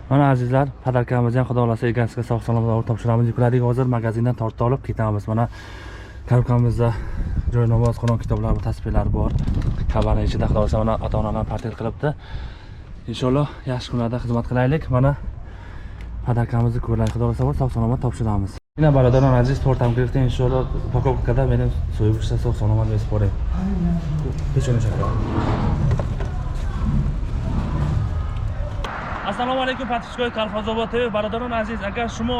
Mana azizlar, padarkamizni ham xudo xolasa egasiga sog' salomat olib topshiramiz. Yukladik hozir magazindan tortib olib ketamiz. Mana korobkamizda joy namoz, Qur'on kitoblari, tasbihlar bor. Kabaning ichida xudo xolasa mana ota-onalar portret qilibdi. Inshaalloh yaxshi kunlarda xizmat qilaylik. Mana padarkamizni ko'raylik, xudo xolasa sog' salomat topshiramiz. Yine baradoran aziz tortam kirdi inshaalloh pakovkada benim so'yibishda sog' salomat besib qo'ying. Pechona chaqirib. Assalomu alaykum Patishkoy Kolxozobod TV barodaron aziz, agar shuma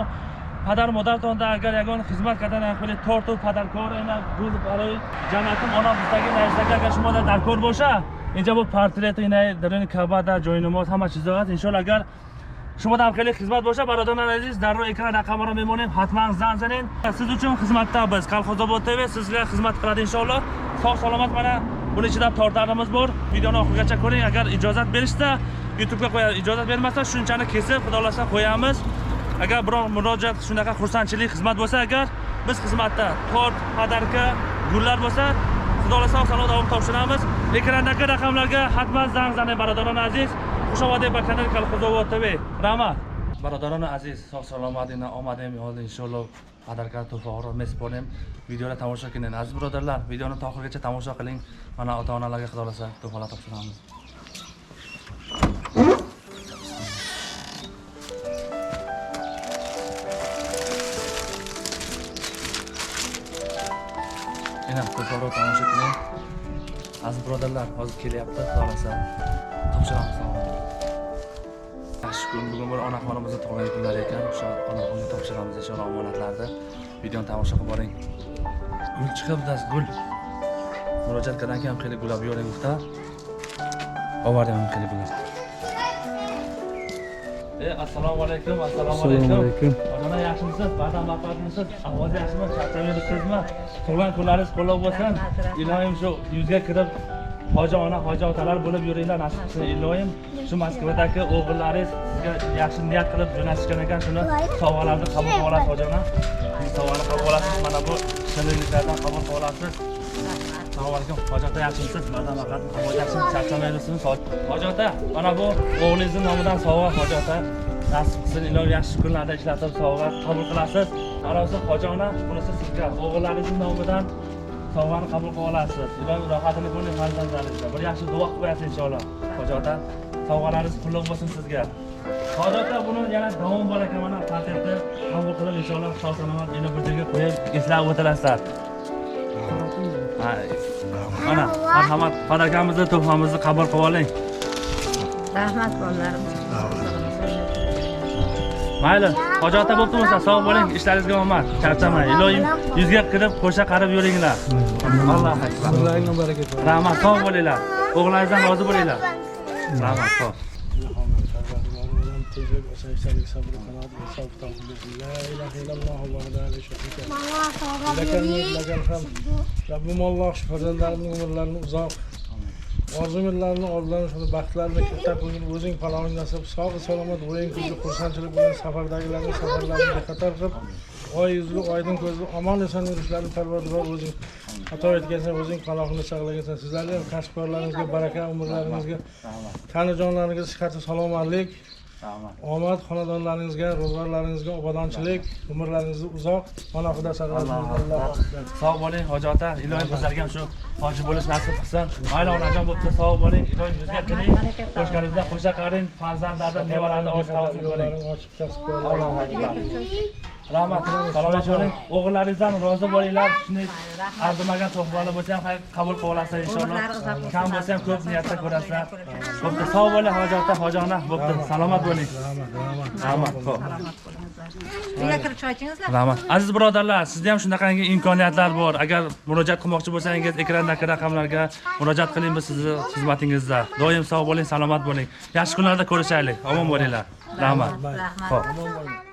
padar modartonda agar yagon xizmat kadan aqli tortu padarkor ena gul baroy jamatim ona bizdagi najdagi agar shumada darkor bo'lsa, inja bu portret ena darin kabada joynamoz hamma chizoat inshaalloh agar shumada aqli xizmat bo'lsa barodaron aziz darro ekran raqamini memoning hatman zanzanin siz uchun xizmatda biz Kolxozobod TV sizga xizmat qiladi inshaalloh. Sog' salomat mana buni ichida tortlarimiz bor. Videoni oxirigacha ko'ring, agar ijozat berishsa YouTube'ga qo'yadi, ijozat bermasa shunchani kesib xudolasa qo'yamiz. Agar biror murojaat shunaqa xursandchilik xizmat bo'lsa, agar biz xizmatda tort, padarka, gullar bo'lsa, xudolasa salomat olib topshiramiz. Ekrandagi raqamlarga hatman zang barodaron aziz. Xushomad eba kanal Kolxozobod TV. Rahmat. Barodaron aziz, sog' salomatina omadim yolda inshaalloh padarka to'fog'i mesponim. Videoda tomosha qiling aziz birodarlar. Videoni oxirigacha tomosha qiling. Mana ota-onalarga xudolasa to'fog'lar topshiramiz. Yana to'fog'lar tomosha qiling. Aziz birodarlar, hozir kelyapti, xudolasa topshiramiz. Yaxshi kun, bugun bir onaxonimizning tug'ilgan kunlari ekan. O'sha onaxonga topshiramiz inshaalloh omonatlarda. Videoni tomosha qilib boring. Gul chiqib das gul. Murojaat qilgan ham xeyli gulab yoring uxta. Ovaryam xeyli gullar. Assalomu alaykum, assalomu alaykum. Ona yaxshimisiz? Badam vaqtmisiz? Ahvol yaxshimi? Charchamayapsizmi? Tug'ilgan kunlaringiz qo'llab bo'lsin. Ilohim shu yuzga kirib hoji ona, hoji otalar bo'lib yuringlar, nasib qilsin ilohim. Shu Moskvadagi o'g'illaringiz sizga yaxshi niyat qilib jo'natishgan ekan, shuni sovg'alarni qabul qilib olasiz hojona. Sovg'ani qabul olasiz, mana bu shirinliklardan qabul qilib olasiz. Assalomu alaykum, hoji ota yaxshimisiz? Badam vaqt, ahvol yaxshimi? Charchamayapsizmi? Hoji ota, mana bu o'g'lingizning nomidan sovg'a hoji ota. Nasib qilsin ilohim yaxshi kunlarda ishlatib sovg'a qabul qilasiz. Arosa hoji ona, bunisi sizga o'g'illaringizning nomidan sovg'ani qabul qilib olasiz. Ilohim rohatini ko'ring farzandlaringizga. Bir yaxshi duo qilib qo'yasiz inshaalloh. Hoji ota, sovg'alaringiz qutlug' bo'lsin sizga. Hoji ota buni yana davom bor ekan, mana patentni qabul qilib inshaalloh sog' salomat yana bir joyga qo'yib eslab o'tirasizlar. Mana marhamat, padarkamizni, to'hfamizni qabul qilib oling. Rahmat bolalarim. Mayli, hoji ota bo'ptimi, sog' bo'ling, ishlaringizga omad, charchamang. Ilohim yuzga kirib qo'sha qarib yuringlar. Allohu akbar. Sizlarga barakat bo'lsin. Rahmat, sog' bo'linglar. O'g'laringizdan rozi bo'linglar. Rahmat, sog'. Rabbim Alloh shu farzandlarimning umrlarini uzoq, orzularni orzularni shuni baxtlarini katta qilgin, o'zing paloning nasib, sog' salomat o'yin kulgi xursandchilik bilan safardagilarning safarlarini bexatar qilib, oy yuzli, oydin ko'zli, omon eson yurishlarini Parvardigor o'zing ato etgansan, o'zing panohini saqlagansan. Sizlarga ham kasbkorlaringizga baraka, umrlaringizga, tani jonlaringizga sihat salomatlik, omad, xonadonlaringizga, ro'zg'orlaringizga obodonchilik, umrlaringizni uzoq, mana Xudo saqlasin. Sog' bo'ling hoji ota, ilohim bizlarga ham shu hoji bo'lish nasib qilsin. Mayli onajon bo'pti, sog' bo'ling, ilohim yuzga kiring, qo'shganingizda qo'sha qaring, farzandlardan nevalarni oshqovoq bo'ling. Allohu akbar. Rahmat, salomat bo'ling. O'g'illaringizdan rozi bo'linglar. Shuni arzimagan to'g'rilar bo'lsa ham qabul qilib olasizlar inshaalloh. Kam bo'lsa ham ko'p niyatda ko'rasizlar. Bo'pti, sog' bo'ling hoji ota, hoji ona, bo'pti, salomat bo'ling. Rahmat, xo'p. Uyga kirib choy ichingizlar. Rahmat. Aziz birodarlar, sizda ham shunaqangi imkoniyatlar bor. Agar murojaat qilmoqchi bo'lsangiz, ekrandagi raqamlarga murojaat qiling, biz sizni xizmatingizda. Doim sog' bo'ling, salomat bo'ling. Yaxshi kunlarda ko'rishaylik. Omon bo'linglar. Rahmat. Rahmat. Xo'p.